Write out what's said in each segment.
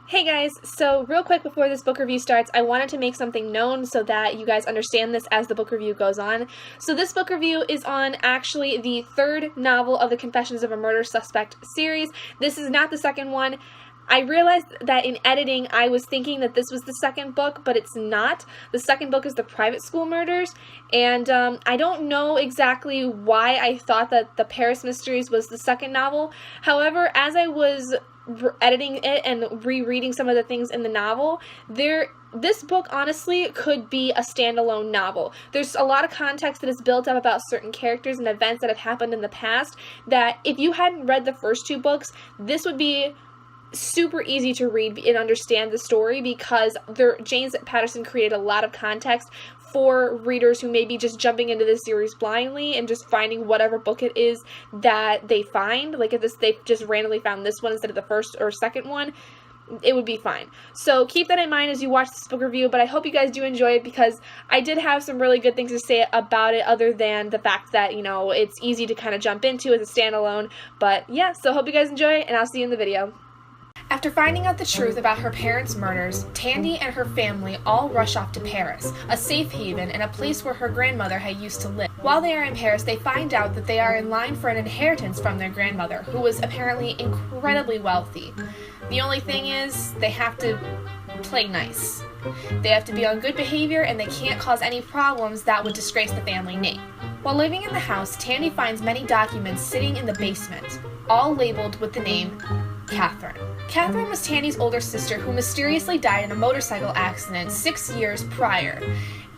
Hey guys, so real quick before this book review starts, I wanted to make something known so that you guys understand this as the book review goes on. So this book review is on actually the third novel of the Confessions of a Murder Suspect series. This is not the second one. I realized that in editing I was thinking that this was the second book, but it's not. The second book is The Private School Murders, and I don't know exactly why I thought that The Paris Mysteries was the second novel. However, as I was editing it and rereading some of the things in the novel, this book honestly could be a standalone novel. There's a lot of context that is built up about certain characters and events that have happened in the past that if you hadn't read the first two books, this would be super easy to read and understand the story because James Patterson created a lot of context for readers who may be just jumping into this series blindly and just finding whatever book it is that they find. Like if they just randomly found this one instead of the first or second one, it would be fine. So keep that in mind as you watch this book review, but I hope you guys do enjoy it because I did have some really good things to say about it other than the fact that, you know, it's easy to kind of jump into as a standalone. But yeah, so hope you guys enjoy and I'll see you in the video. After finding out the truth about her parents' murders, Tandy and her family all rush off to Paris, a safe haven and a place where her grandmother had used to live. While they are in Paris, they find out that they are in line for an inheritance from their grandmother, who was apparently incredibly wealthy. The only thing is, they have to play nice. They have to be on good behavior and they can't cause any problems that would disgrace the family name. While living in the house, Tandy finds many documents sitting in the basement, all labeled with the name Catherine. Catherine was Tandy's older sister who mysteriously died in a motorcycle accident 6 years prior.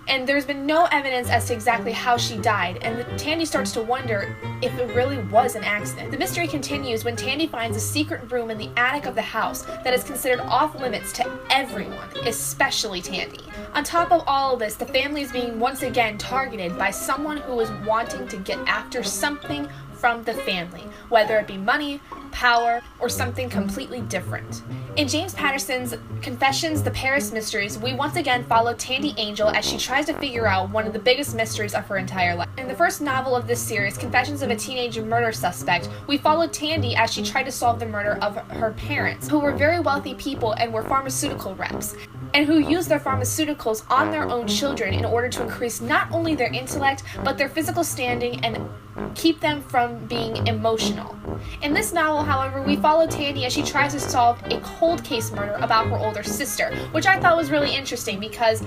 And there's been no evidence as to exactly how she died, and Tandy starts to wonder if it really was an accident. The mystery continues when Tandy finds a secret room in the attic of the house that is considered off limits to everyone, especially Tandy. On top of all of this, the family is being once again targeted by someone who is wanting to get after something from the family, whether it be money, power, or something completely different. In James Patterson's Confessions, The Paris Mysteries, we once again follow Tandy Angel as she tries to figure out one of the biggest mysteries of her entire life. In the first novel of this series, Confessions of a Teenage Murder Suspect, we followed Tandy as she tried to solve the murder of her parents, who were very wealthy people and were pharmaceutical reps, and who used their pharmaceuticals on their own children in order to increase not only their intellect, but their physical standing and keep them from being emotional. In this novel, however, we follow Tandy as she tries to solve a cold case murder about her older sister, which I thought was really interesting because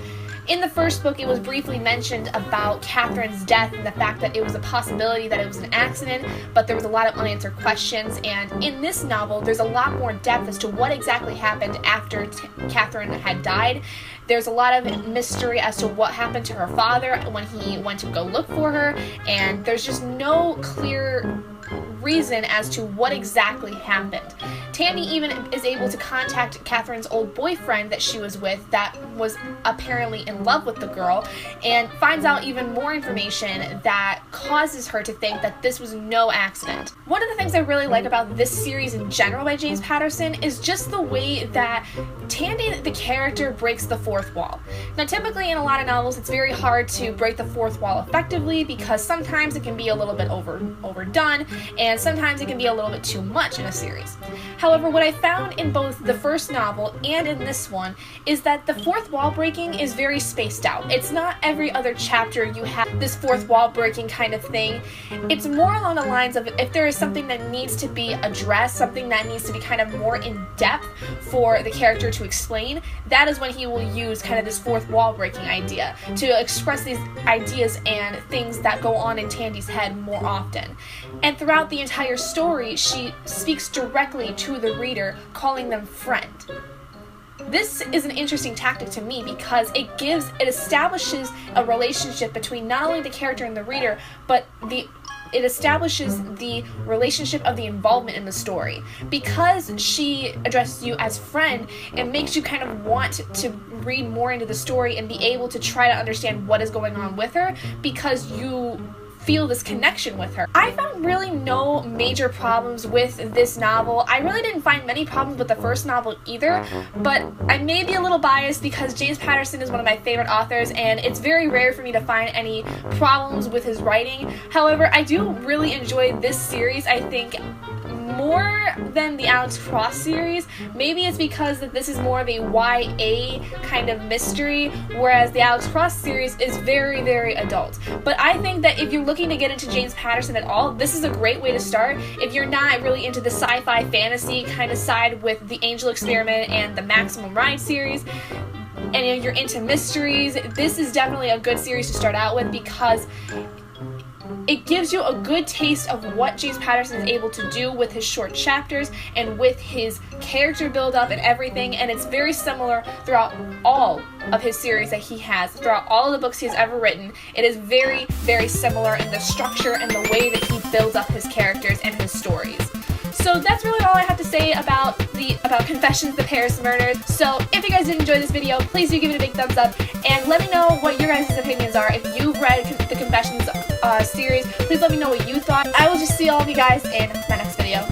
in the first book it was briefly mentioned about Catherine's death and the fact that it was a possibility that it was an accident, but there was a lot of unanswered questions, and in this novel there's a lot more depth as to what exactly happened after Catherine had died. There's a lot of mystery as to what happened to her father when he went to go look for her, and there's just no clear reason as to what exactly happened. Tandy even is able to contact Catherine's old boyfriend that she was with that was apparently in love with the girl and finds out even more information that causes her to think that this was no accident. One of the things I really like about this series in general by James Patterson is just the way that Tandy, the character, breaks the fourth wall. Now typically in a lot of novels it's very hard to break the fourth wall effectively because sometimes it can be a little bit overdone and sometimes it can be a little bit too much in a series. However, what I found in both the first novel and in this one is that the fourth wall breaking is very spaced out. It's not every other chapter you have this fourth wall breaking kind of thing. It's more along the lines of if there is something that needs to be addressed, something that needs to be kind of more in depth for the character to explain, that is when he will use kind of this fourth wall breaking idea to express these ideas and things that go on in Tandy's head more often. And throughout the entire story, she speaks directly to the reader, calling them friend. This is an interesting tactic to me because it establishes a relationship between not only the character and the reader, but it establishes the relationship of the involvement in the story. Because she addresses you as friend, it makes you kind of want to read more into the story and be able to try to understand what is going on with her because you feel this connection with her. I found really no major problems with this novel. I really didn't find many problems with the first novel either, but I may be a little biased because James Patterson is one of my favorite authors and it's very rare for me to find any problems with his writing. However, I do really enjoy this series. I think more than the Alex Cross series. Maybe it's because that this is more of a YA kind of mystery, whereas the Alex Cross series is very, very adult. But I think that if you're looking to get into James Patterson at all, this is a great way to start. If you're not really into the sci-fi fantasy kind of side with the Angel Experiment and the Maximum Ride series, and you're into mysteries, this is definitely a good series to start out with, because it gives you a good taste of what James Patterson is able to do with his short chapters and with his character build-up and everything, and it's very similar throughout all of his series that he has, throughout all of the books he's ever written. It is very, very similar in the structure and the way that he builds up his characters and his stories. So that's really all I have to say about Confessions of the Paris Murders. So if you guys did enjoy this video, please do give it a big thumbs up, and let me know what your guys' opinions are. If you've read the Confessions series, please let me know what you thought. I will just see all of you guys in my next video.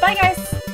Bye, guys!